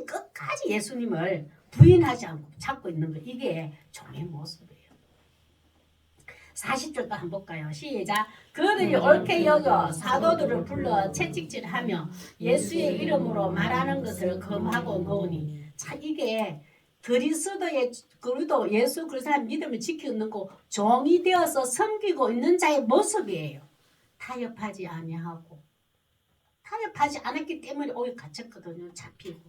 끝까지 예수님을 부인하지 않고 찾고 있는 거 이게 종의 모습이에요. 40절도 한번 볼까요? 시작. 그들이 옳게 여겨 사도들을 불러 채찍질하며 예수의 이름으로 말하는 것을 금하고 놓으니 자 이게 그리스도의 그리도 예수 그리스도의 믿음을 지키는 거 종이 되어서 섬기고 있는 자의 모습이에요. 타협하지 아니하고 타협하지 않았기 때문에 오히려 갇혔거든요. 잡히고.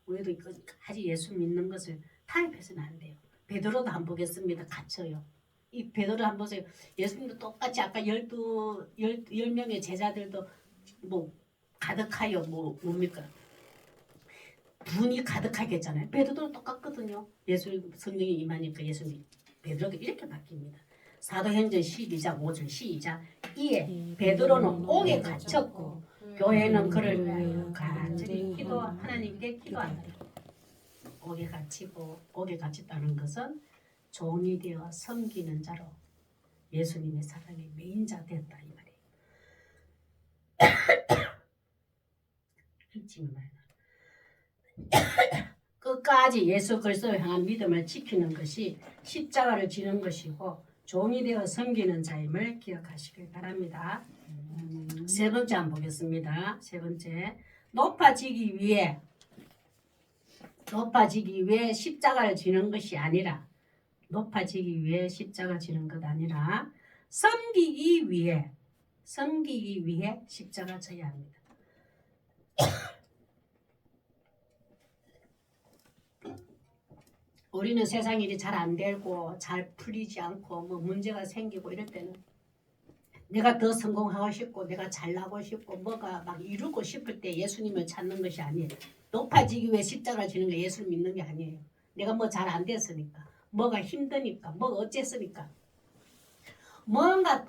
우리도 아직 예수 믿는 것을 타협해서는 안 돼요. 베드로도 한번 보겠습니다. 갇혀요. 이 베드로 한번 보세요. 예수님도 똑같이 아까 10명의 제자들도 뭐 가득하여 뭐 뭡니까? 분이 가득하게 했잖아요. 베드로도 똑같거든요. 예수 성령이 임하니까 예수님 베드로가 이렇게 바뀝니다. 사도행전 12장 5절 시작. 이에 베드로는 옥에 갇혔고 교회는 그를 위하여 간절히 하나님께 기도하더라. 옥에 갇혔다는 것은 종이 되어 섬기는 자로 예수님의 사랑의 메인자 됐다 이 말이에요. 잊지 말고 끝까지 예수 그리스도를 향한 믿음을 지키는 것이 십자가를 지는 것이고 종이 되어 섬기는 자임을 기억하시길 바랍니다. 세 번째 한번 보겠습니다. 세 번째, 높아지기 위해 십자가를 지는 것이 아니라 높아지기 위해 십자가 지는 것 아니라 섬기기 위해 십자가 져야 합니다. 우리는 세상 일이 잘 안 되고 잘 풀리지 않고 뭐 문제가 생기고 이럴 때는 내가 더 성공하고 싶고 내가 잘나고 싶고 뭐가 막 이루고 싶을 때 예수님을 찾는 것이 아니에요. 높아지기 위해 십자가를 지는 게 예수를 믿는 게 아니에요. 내가 뭐 잘 안 됐으니까 뭐가 힘드니까 뭐가 어쨌으니까 뭔가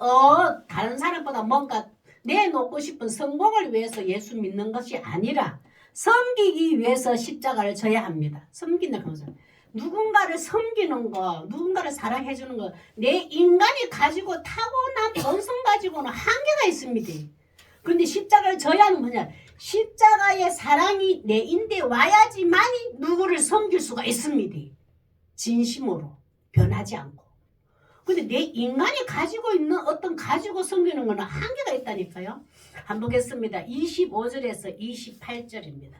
다른 사람보다 뭔가 내놓고 싶은 성공을 위해서 예수 믿는 것이 아니라 섬기기 위해서 십자가를 져야 합니다. 섬기는 것은 누군가를 섬기는 거, 누군가를 사랑해 주는 거, 내 인간이 가지고 타고난 본성 가지고는 한계가 있습니다. 근데 십자가를 져야 하는 뭐냐? 십자가의 사랑이 내 인대에 와야지만이 누구를 섬길 수가 있습니다. 진심으로 변하지 않고. 근데 내 인간이 가지고 있는 어떤 가지고 섬기는 거는 한계가 있다니까요. 한번 보겠습니다. 25절에서 28절입니다.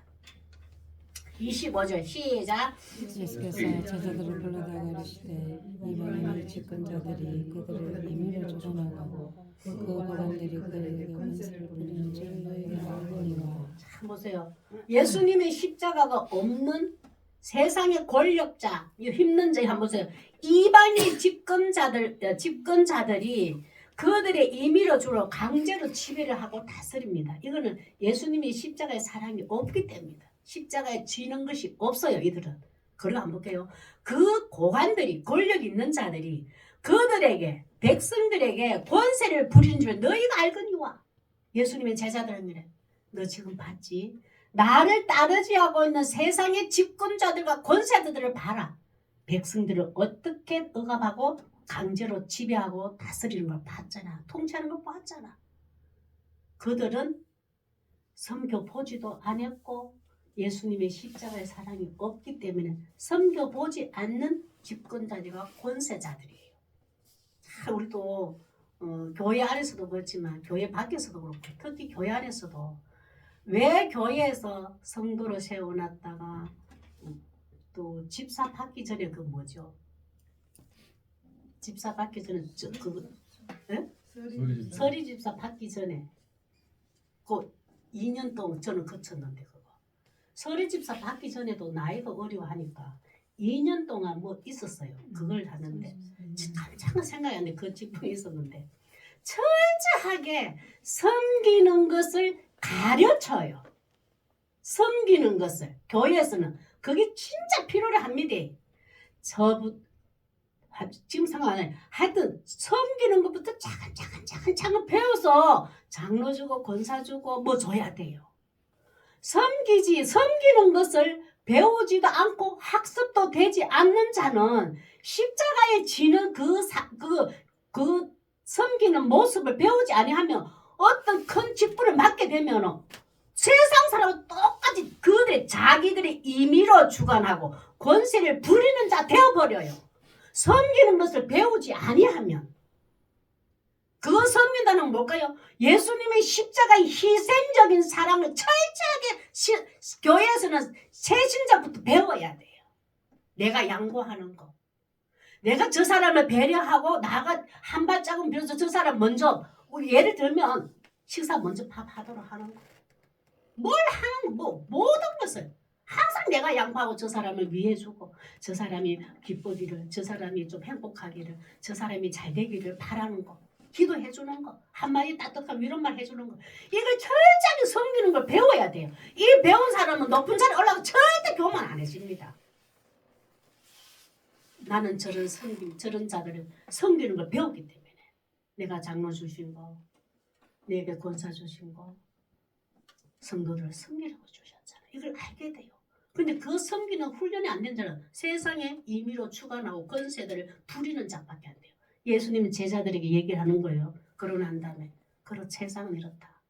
25절 시작. 예수께서 제자들을 불러다가 이르시되 이방인의 집권자들이 그들을 임의로 조롱하고 그 고관들이 그들에게 권세를 부리는 줄 너희가 알거니와. 자 보세요. 예수님의 십자가가 없는 세상의 권력자, 힘든 자 한번 보세요. 이방인 집권자들이 그들의 임의로 주로 강제로 지배를 하고 다스립니다. 이거는 예수님의 십자가의 사랑이 없기 때문입니다. 십자가에 지는 것이 없어요. 이들은. 그리고 한번 볼게요. 그 고관들이 권력 있는 자들이 그들에게 백성들에게 권세를 부리는 줄 너희가 알거니와. 예수님의 제자들입니다. 너 지금 봤지? 나를 따르지 하고 있는 세상의 집권자들과 권세자들을 봐라. 백성들을 어떻게 억압하고 강제로 지배하고 다스리는 걸 봤잖아. 통치하는 걸 봤잖아. 그들은 섬겨보지도 않았고 예수님의 십자가의 사랑이 없기 때문에 섬겨보지 않는 집권자들과 권세자들이에요. 자, 우리도 교회 안에서도 그렇지만 교회 밖에서도 그렇고 특히 교회 안에서도 왜 교회에서 성도를 세워놨다가 또 집사 받기 전에 그 뭐죠? 집사 받기 전에 서리 집사 받기 전에 그 2년 동안 저는 거쳤는데 그거 서리 집사 받기 전에도 나이가 어려워하니까 2년 동안 뭐 있었어요. 그걸 하는데 잠깐 생각이 안 돼. 그 직분이 있었는데 철저하게 섬기는 것을 가르쳐요. 섬기는 것을 교회에서는 그게 진짜 필요로 합니다. 지금 상관 안 해요. 하여튼 섬기는 것부터 차근차근 배워서 장로 주고 권사 주고 뭐 줘야 돼요. 섬기는 것을 배우지도 않고 학습도 되지 않는 자는 십자가에 지는 그 섬기는 모습을 배우지 아니하면 어떤 큰 직분을 맡게 되면 세상 사람은 똑같이 자기들의 임의로 주관하고 권세를 부리는 자 되어버려요. 섬기는 것을 배우지 아니하면 그 섬긴다는 뭘까요? 예수님의 십자가의 희생적인 사랑을 철저하게 교회에서는 새신자부터 배워야 돼요. 내가 양보하는 거. 내가 저 사람을 배려하고 나가 한 발짝은 빌어서 저 사람 먼저 예를 들면 식사 먼저 밥 하도록 하는 거. 뭘 하는 모든 것을 항상 내가 양보하고 저 사람을 위해주고 저 사람이 기쁘기를 저 사람이 좀 행복하기를 저 사람이 잘 되기를 바라는 거 기도해주는 거 한마디 따뜻한 위로말 해주는 거 이걸 철저하게 섬기는 걸 배워야 돼요. 이 배운 사람은 높은 자리에 올라가서 절대 교만 안 해줍니다. 나는 저런 자들을 섬기는 걸 배웠기 때문에 내가 장로 주신 거 내게 권사 주신 거 성도들을 섬기라고 주셨잖아. 이걸 알게 돼요. 근데 그 섬기는 훈련이 안 된 자는 세상에 임의로 주관하고 권세들을 부리는 자밖에 안 돼요. 예수님은 제자들에게 얘기를 하는 거예요. 그러고 난 다음에 그렇 세상은 이렇다.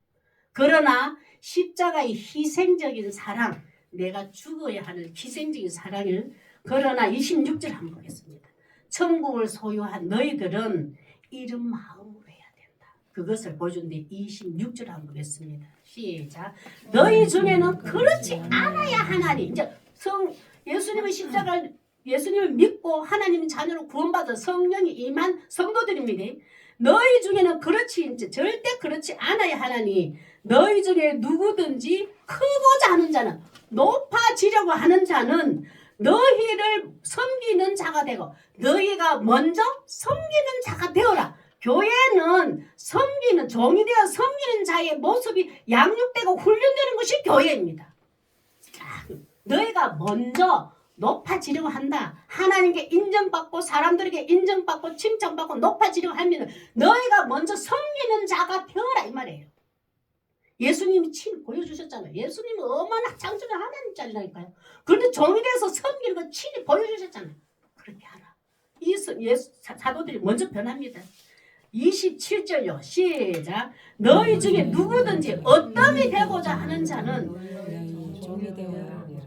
그러나 십자가의 희생적인 사랑 내가 죽어야 하는 희생적인 사랑을 그러나 26절 한번 보겠습니다. 천국을 소유한 너희들은 이런 마음으로 해야 된다. 그것을 보여준데 26절 한번 보겠습니다. 시작. 너희 중에는 그렇지 않아야 하나니 이제 예수님의 십자가를 예수님을 믿고 하나님의 자녀로 구원받아 성령이 임한 성도들입니다. 너희 중에는 절대 그렇지 않아야 하나니 너희 중에 누구든지 크고자 하는 자는 높아지려고 하는 자는 너희를 섬기는 자가 되고 너희가 먼저 섬기는 자가 되어라. 교회는 섬기는 종이 되어 섬기는 자의 모습이 양육되고 훈련되는 것이 교회입니다. 너희가 먼저 높아지려고 한다. 하나님께 인정받고 사람들에게 인정받고 칭찬받고 높아지려고 하면 너희가 먼저 섬기는 자가 되어라 이 말이에요. 예수님이 친히 보여주셨잖아요. 예수님은 얼마나 장중에 하나님 자리라니까요. 그런데 종이 돼서 섬기는 걸 친히 보여주셨잖아요. 그렇게 하라. 이 사도들이 먼저 변합니다. 27절요. 시작. 너희 중에 누구든지 어떠함이 되고자 하는 자는 종이 되어야 하리라.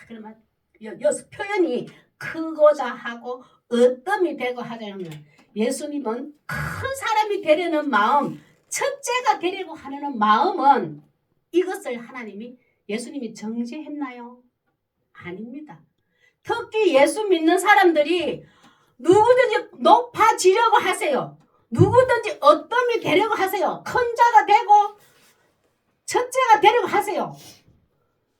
그러면 여기서 표현이 크고자 하고 어떠함이 되고 하자면 예수님은 큰 사람이 되려는 마음 첫째가 되려고 하는 마음은 이것을 예수님이 정죄했나요? 아닙니다. 특히 예수 믿는 사람들이 누구든지 높아지려고 하세요. 누구든지 어떠함이 되려고 하세요. 큰 자가 되고 첫째가 되려고 하세요.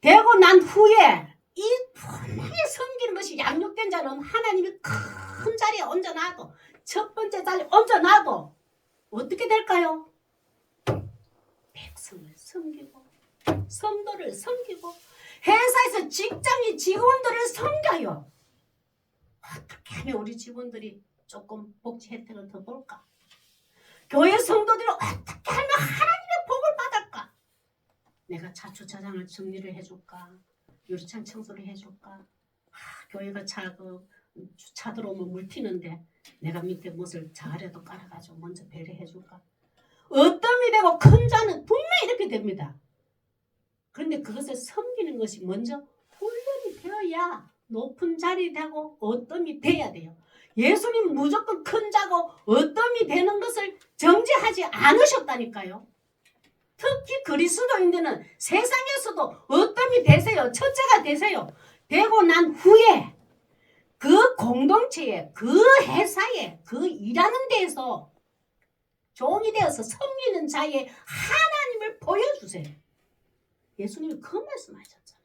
되고 난 후에 이 분명히 섬기는 것이 양육된 자는 하나님이 큰 자리에 얹어놔도 첫 번째 자리에 얹어놔도 어떻게 될까요? 백성을 섬기고 성도를 섬기고 회사에서 직장인 직원들을 섬겨요. 어떻게 하면 우리 직원들이 조금 복지 혜택을 더 볼까? 교회 성도들은 어떻게 하면 하나님의 복을 받을까? 내가 자주차장을 정리를 해줄까? 유리창 청소를 해줄까? 교회가 차 들어오면 물 튀는데 내가 밑에 무엇을 자아라도 깔아가지고 먼저 배려해줄까? 어떠함이 되고 큰 자는 분명히 이렇게 됩니다. 그런데 그것을 섬기는 것이 먼저 훈련이 되어야 높은 자리 되고 어떠함이 돼야 돼요. 예수님 무조건 큰 자고 어떠함이 되는 것을 정죄하지 않으셨다니까요. 특히 그리스도인들은 세상에서도 어떠함이 되세요. 첫째가 되세요. 되고 난 후에 그 공동체에 그 회사에 그 일하는 데에서 종이 되어서 섬기는 자의 하나님을 보여주세요. 예수님이 그 말씀하셨잖아요.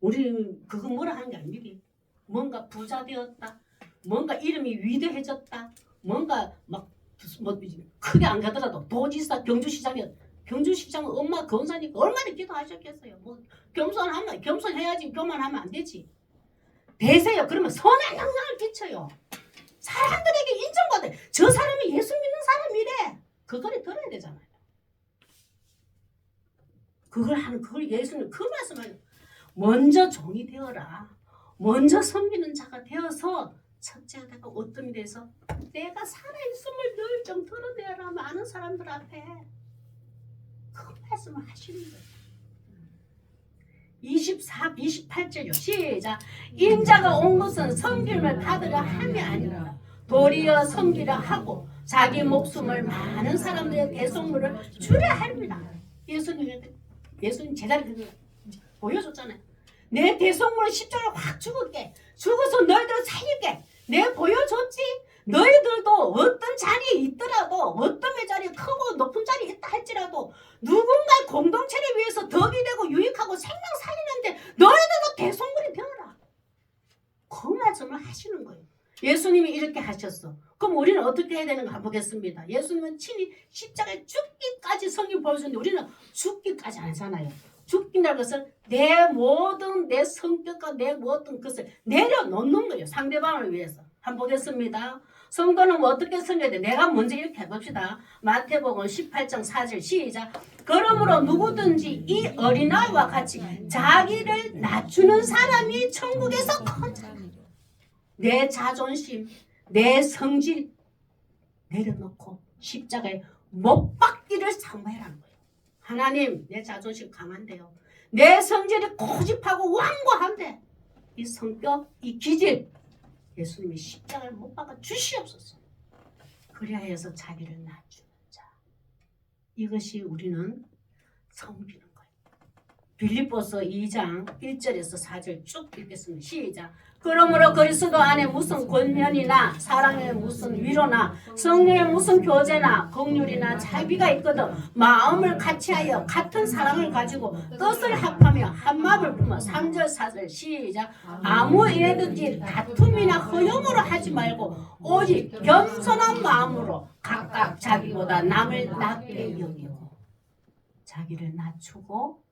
우리는 그거 뭐라 하는 게 아닙니다. 뭔가 부자 되었다. 뭔가 이름이 위대해졌다. 뭔가 크게 안 가더라도 도지사 경주시장은 엄마 건사니까 얼마나 기도하셨겠어요. 겸손해야지 교만하면 안 되지. 되세요. 그러면 선한 영향을 끼쳐요. 사람들에게 인정받아요. 저 사람이 예수 믿는 사람이래. 그걸 들어야 되잖아요. 그걸 예수는 그 말씀을 먼저 종이 되어라. 먼저 섬기는 자가 되어서 첫째가 되고 어떤 돼서 내가 살아있음을 늘 좀 드러내라. 많은 사람들 앞에 그 말씀을 하시는 거예요. 28절요. 시작. 인자가 온 것은 섬김을 받으려 함이 아니라 도리어 섬기려 하고 자기 목숨을 많은 사람들의 대속물을 주려 합니다. 예수님 제자를 보여줬잖아요. 내 대속물을 십자가로 확 죽을게. 죽어서 너희들을 살릴게. 내 보여줬지. 너희들도 어떤 자리에 있더라도 어떤 자리에 크고 높은 자리에 있다 할지라도 누군가의 공동체를 하셔야 되는 거 한번 보겠습니다. 예수님은 친히 십자가에 죽기까지 성경 보여주는데 우리는 죽기까지 안 하잖아요. 죽긴다는 것은 내 모든 내 성격과 내 모든 것을 내려놓는 거예요. 상대방을 위해서. 한번 보겠습니다. 성도는 어떻게 섬겨야 돼? 내가 먼저 이렇게 해봅시다. 마태복음 18장 4절 시작. 그러므로 누구든지 이 어린아이와 같이 자기를 낮추는 사람이 천국에서 커져. 내 자존심, 내 성질 내려놓고 십자가에 못 박기를 사모해라는 거예요. 하나님, 내 자존심 강한데요. 내 성질이 고집하고 완고한데 이 성격, 이 기질 예수님이 십자가를 못 박아 주시옵소서. 그래야 해서 자기를 낮추는 자. 이것이 우리는 섬기는 거예요. 빌립보서 2장 1절에서 4절 쭉 읽겠습니다. 시작. 그러므로 그리스도 안에 무슨 권면이나 사랑의 무슨 위로나 성령의 무슨 교제나 긍휼이나 자비가 있거든 마음을 같이하여 같은 사랑을 가지고 뜻을 합하며 한 마음을 품어 3절 4절 시작. 아무 일에든지 다툼이나 허용으로 하지 말고 오직 겸손한 마음으로 각각 자기보다 남을 낮게 여기고 자기를 낮추고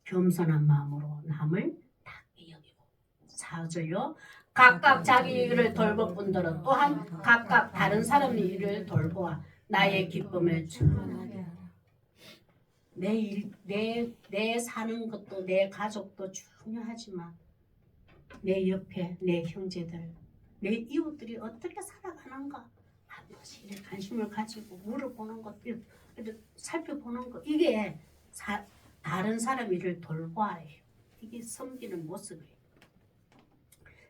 겸손한 마음으로 남을 낮게 여기고 4절요. 각각 자기 일을 돌볼 분들은 또한 각각 다른 사람의 일을 돌보아 나의 기쁨을 충만하게 하라. 내 사는 것도 내 가족도 중요하지만 내 옆에 내 형제들, 내 이웃들이 어떻게 살아가는가 한 번씩 이렇게 관심을 가지고 물어보는 것, 살펴보는 것 이게 다른 사람 일을 돌봐야 해요. 이게 섬기는 모습이에요.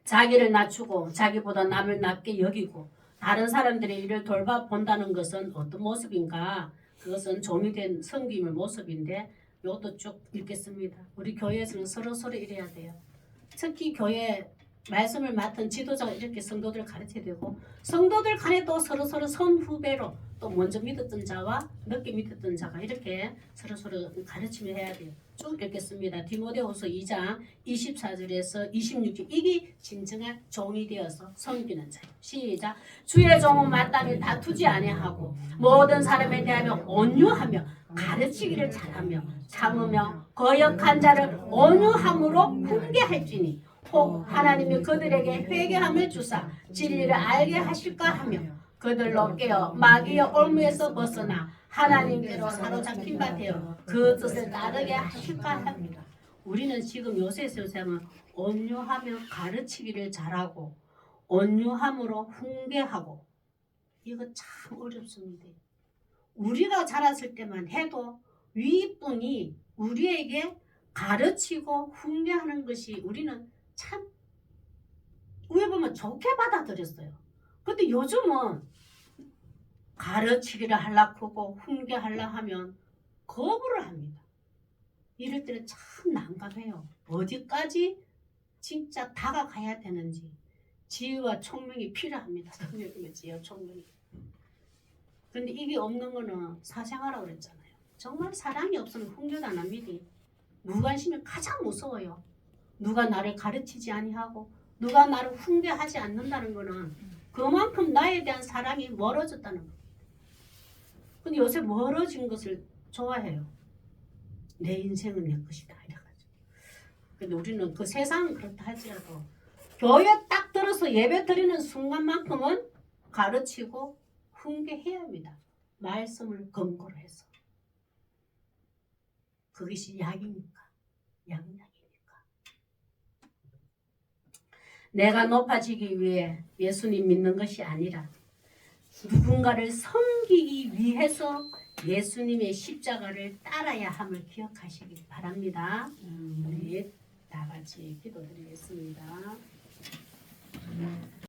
자기를 낮추고 자기보다 남을 낮게 여기고 다른 사람들의 일을 돌봐본다는 것은 어떤 모습인가? 그것은 조미된 섬김의 모습인데 이것도 쭉 읽겠습니다. 우리 교회에서는 서로 이래야 돼요. 특히 교회 말씀을 맡은 지도자가 이렇게 성도들을 가르쳐야 되고 성도들 간에도 서로 선후배로 또 먼저 믿었던 자와 늦게 믿었던 자가 이렇게 서로 가르치며 해야 돼요. 쭉 읽겠습니다. 디모데후서 2장 24절에서 26절 이게 진정한 종이 되어서 섬기는 자예요. 시작. 주의 종은 마땅히 다투지 아니하고 모든 사람에 대하여 온유하며 가르치기를 잘하며 참으며 거역한 자를 온유함으로 훈계할지니 혹 하나님이 그들에게 회개함을 주사 진리를 알게 하실까 하며 그들로 깨어 마귀의 올무에서 벗어나 하나님께로 사로잡힌 바 되어 그 뜻을 따르게 하실까 합니다. 우리는 지금 요새에서 하면 온유하며 가르치기를 잘하고 온유함으로 훈계하고 이거 참 어렵습니다. 우리가 자랐을 때만 해도 윗분이 우리에게 가르치고 훈계하는 것이 우리는 참 위에 보면 좋게 받아들였어요. 근데 요즘은 가르치기를 하려고 하고 훈계하려 하면 거부를 합니다. 이럴 때는 참 난감해요. 어디까지 진짜 다가가야 되는지 지혜와 총명이 필요합니다. 성령님의 지혜와 총명이. 근데 이게 없는 거는 사생아라고 그랬잖아요. 정말 사랑이 없으면 훈계도 안 합니다. 무관심이 가장 무서워요. 누가 나를 가르치지 아니하고 누가 나를 훈계하지 않는다는 거는 그만큼 나에 대한 사랑이 멀어졌다는 거예요. 근데 요새 멀어진 것을 좋아해요. 내 인생은 내 것이다 이래가지고. 근데 우리는 그 세상은 그렇다 할지라도 교회 딱 들어서 예배 드리는 순간만큼은 가르치고 훈계해야 합니다. 말씀을 근거로 해서. 그것이 약이니까. 양약이니까. 내가 높아지기 위해 예수님 믿는 것이 아니라 누군가를 섬기기 위해서 예수님의 십자가를 따라야 함을 기억하시기 바랍니다. 우리 다 같이 기도드리겠습니다.